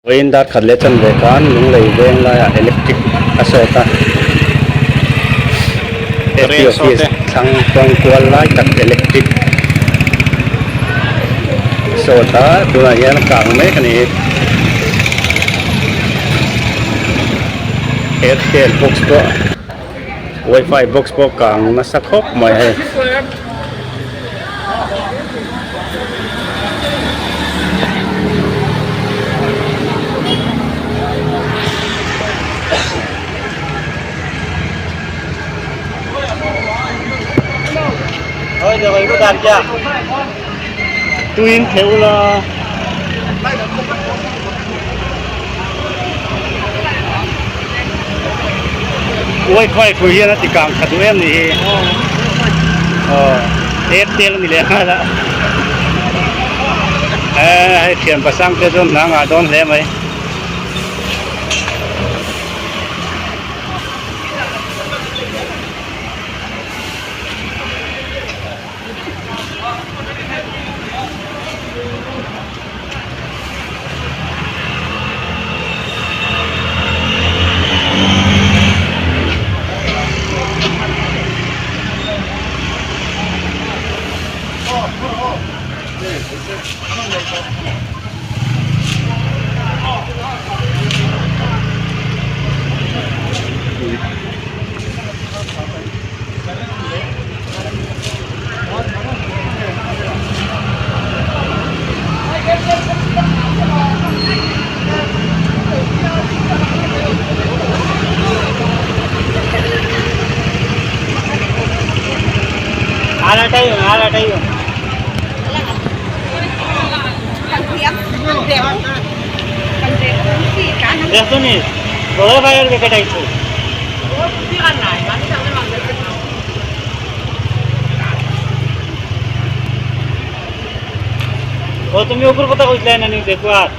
Oin dar khadle chan ve kan lung lei veng la ya electric asota FP office thang tong kwal lai tak electric asota tuna yan kang me kani airtel box po wifi box po kang nasakhop mai hai thôi rồi có đàn chưa tuin theo la wifi ko hian ati kang khadu em ni airtel ni le ha la hai thiam pasang te don na nga don le mai ala tayo দেখছো নি বড় ভাইয়ের wicket আইছে ও তুমি উপর কথা কইছিলে না নি দেখো আর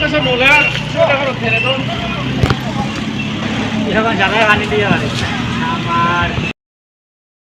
Eso no le ha, no le ha, no le ha, no le ha, no le ha, no le ha,